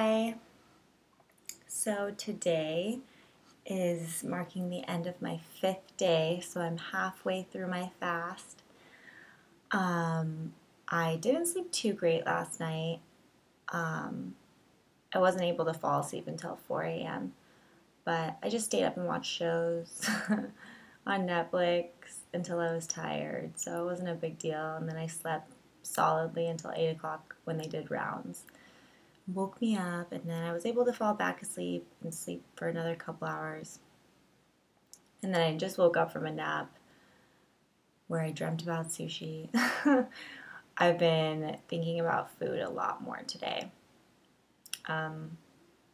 Hi. So today is marking the end of my 5th day, so I'm halfway through my fast. I didn't sleep too great last night. I wasn't able to fall asleep until 4 a.m., but I just stayed up and watched shows on Netflix until I was tired, so it wasn't a big deal. And then I slept solidly until 8 o'clock when they did rounds. Woke me up, and then I was able to fall back asleep and sleep for another couple hours. And then I just woke up from a nap where I dreamt about sushi. I've been thinking about food a lot more today, a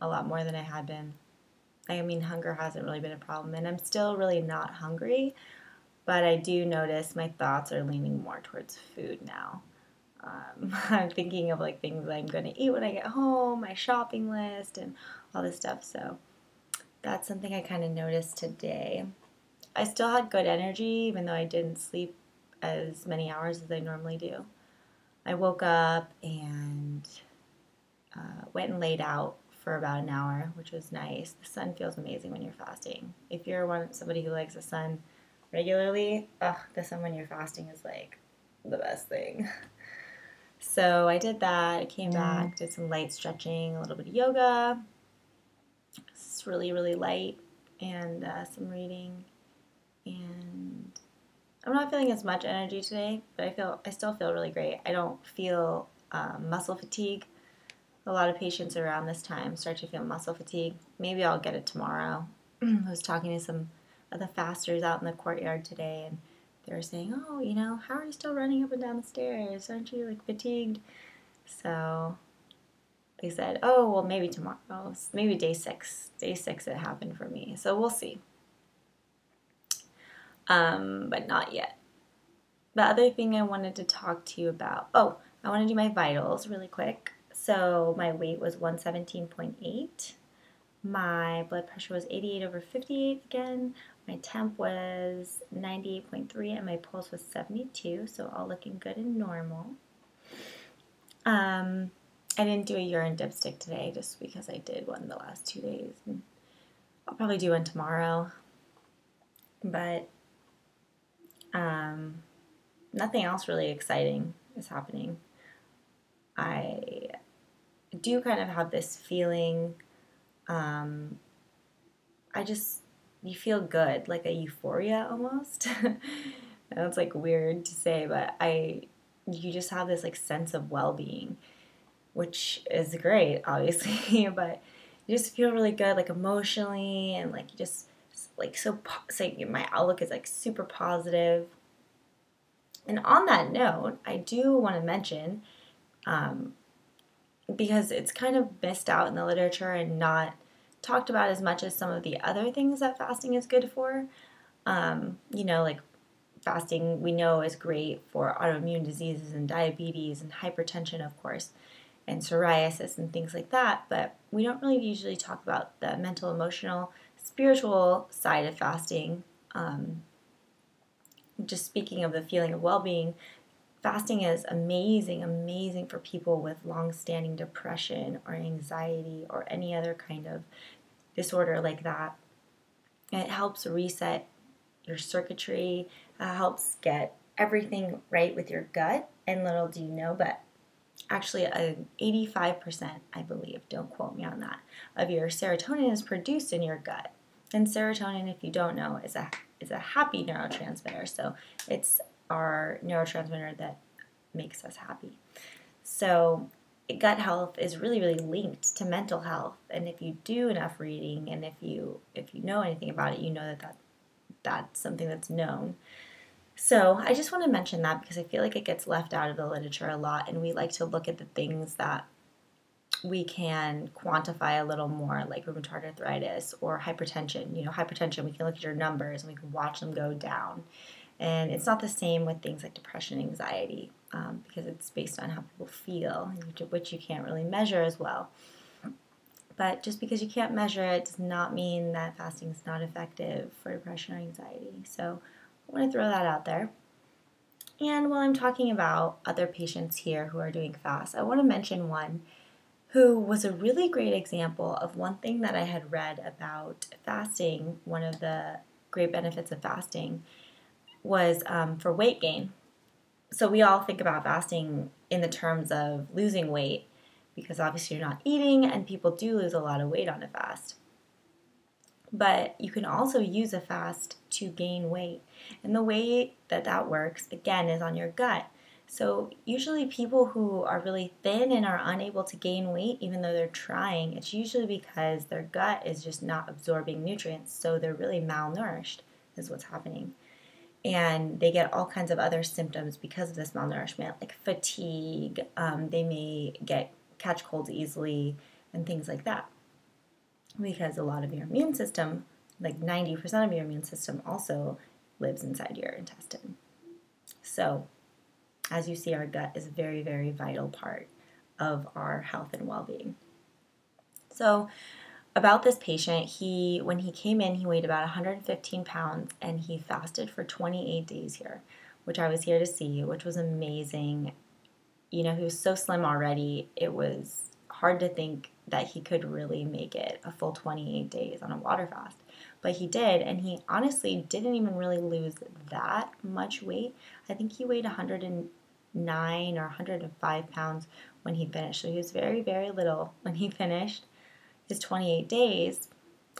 lot more than I had been. I mean, hunger hasn't really been a problem, and I'm still really not hungry, but I do notice my thoughts are leaning more towards food now. I'm thinking of like things I'm going to eat when I get home, my shopping list, and all this stuff. So that's something I kind of noticed today. I still had good energy, even though I didn't sleep as many hours as I normally do. I woke up and went and laid out for about an hour, which was nice. The sun feels amazing when you're fasting. If you're somebody who likes the sun regularly, the sun when you're fasting is like the best thing. So I did that. I came back, did some light stretching, a little bit of yoga. It's really, really light, and some reading. And I'm not feeling as much energy today, but I still feel really great. I don't feel muscle fatigue. A lot of patients around this time start to feel muscle fatigue. Maybe I'll get it tomorrow. I was talking to some of the fasters out in the courtyard today, and they were saying, "Oh, how are you still running up and down the stairs? Aren't you like fatigued?" So they said, "Oh, well, maybe tomorrow. Maybe day 6. Day 6 it happened for me. So we'll see." But not yet. The other thing I wanted to talk to you about, I want to do my vitals really quick. So my weight was 117.8. My blood pressure was 88/58 again. My temp was 98.3 and my pulse was 72, so all looking good and normal. I didn't do a urine dipstick today just because I did one the last 2 days. And I'll probably do one tomorrow. But nothing else really exciting is happening. I do kind of have this feeling, you feel good, like a euphoria almost. That's like weird to say, but you just have this like sense of well-being, which is great, obviously, but you just feel really good, like emotionally, and like you just like so my outlook is like super positive. And on that note, I do want to mention, because it's kind of missed out in the literature and not talked about as much as some of the other things that fasting is good for. Like fasting we know is great for autoimmune diseases and diabetes and hypertension, of course, and psoriasis and things like that, but we don't really usually talk about the mental, emotional, spiritual side of fasting. Just speaking of the feeling of well-being, fasting is amazing, amazing for people with long-standing depression or anxiety or any other kind of disorder like that. And it helps reset your circuitry, helps get everything right with your gut. And little do you know, but actually 85%, I believe, don't quote me on that, of your serotonin is produced in your gut. And serotonin, if you don't know, is a happy neurotransmitter. So it's our neurotransmitter that makes us happy. So gut health is really, really linked to mental health. And if you do enough reading, and if you know anything about it, you know that's something that's known. So I just want to mention that because I feel like it gets left out of the literature a lot, and we like to look at the things that we can quantify a little more, like rheumatoid arthritis or hypertension. Hypertension, we can look at your numbers and we can watch them go down. And it's not the same with things like depression and anxiety, because it's based on how people feel, which you can't really measure as well. But just because you can't measure it does not mean that fasting is not effective for depression or anxiety. So I want to throw that out there. And while I'm talking about other patients here who are doing fast, I want to mention one who was a really great example of one thing that I had read about fasting. One of the great benefits of fasting was for weight gain. So we all think about fasting in the terms of losing weight because obviously you're not eating and people do lose a lot of weight on a fast. But you can also use a fast to gain weight. And the way that that works, again, is on your gut. So usually people who are really thin and are unable to gain weight, even though they're trying, it's usually because their gut is just not absorbing nutrients. So they're really malnourished is what's happening. And they get all kinds of other symptoms because of this malnourishment, like fatigue. They may catch colds easily and things like that. Because a lot of your immune system, like 90% of your immune system, also lives inside your intestine. So, as you see, our gut is a very, very vital part of our health and well-being. So, about this patient, when he came in, he weighed about 115 pounds and he fasted for 28 days here, which I was here to see, which was amazing. You know, he was so slim already, it was hard to think that he could really make it a full 28 days on a water fast. But he did, and he honestly didn't even really lose that much weight. I think he weighed 109 or 105 pounds when he finished. So he was very, very little when he finished his 28 days,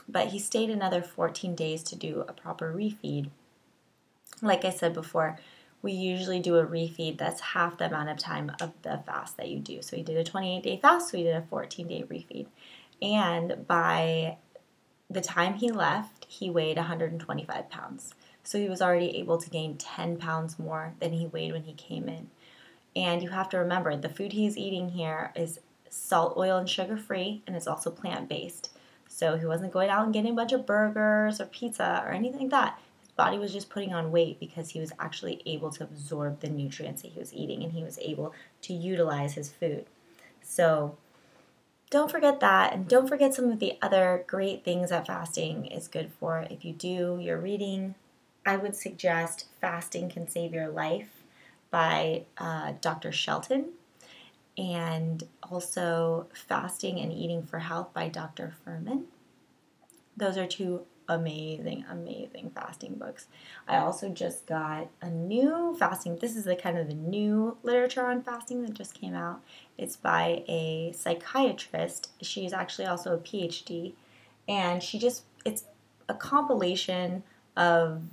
but he stayed another 14 days to do a proper refeed. Like I said before, we usually do a refeed that's half the amount of time of the fast that you do. So he did a 28-day fast, so he did a 14-day refeed. And by the time he left, he weighed 125 pounds. So he was already able to gain 10 pounds more than he weighed when he came in. And you have to remember, the food he's eating here is salt, oil, and sugar-free, and it's also plant-based. So he wasn't going out and getting a bunch of burgers or pizza or anything like that. Body was just putting on weight because he was actually able to absorb the nutrients that he was eating and he was able to utilize his food. So don't forget that, and don't forget some of the other great things that fasting is good for. If you do your reading, I would suggest Fasting Can Save Your Life by Dr. Shelton, and also Fasting and Eating for Health by Dr. Furman. Those are two amazing, amazing fasting books. I also just got a new fasting. This is the kind of the new literature on fasting that just came out. It's by a psychiatrist. She's actually also a PhD, and it's a compilation of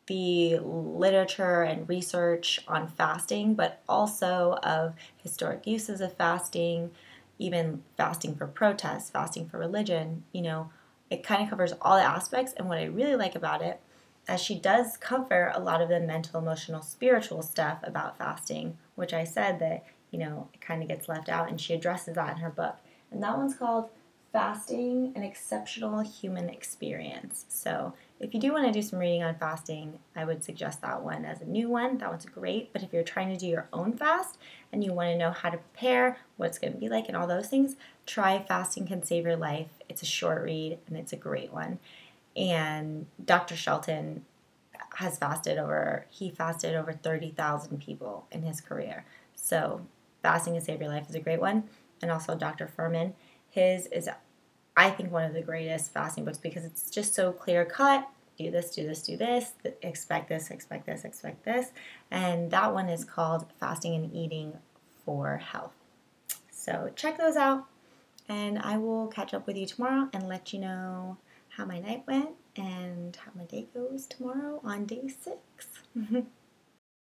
the literature and research on fasting, but also of historic uses of fasting, even fasting for protest, fasting for religion. You know, it kind of covers all the aspects, and what I really like about it, as she does cover a lot of the mental, emotional, spiritual stuff about fasting, which I said that, you know, it kind of gets left out, and she addresses that in her book. And that one's called Fasting, An Exceptional Human Experience. So if you do want to do some reading on fasting, I would suggest that one as a new one. That one's great. But if you're trying to do your own fast and you want to know how to prepare, what it's going to be like, and all those things, try Fasting Can Save Your Life. It's a short read, and it's a great one. And Dr. Shelton he fasted over 30,000 people in his career. So Fasting Can Save Your Life is a great one. And also Dr. Furman. His is, I think, one of the greatest fasting books because it's just so clear cut. Do this, do this, do this. Expect this, expect this, expect this. And that one is called Fasting and Eating for Health. So check those out. And I will catch up with you tomorrow and let you know how my night went and how my day goes tomorrow on day 6.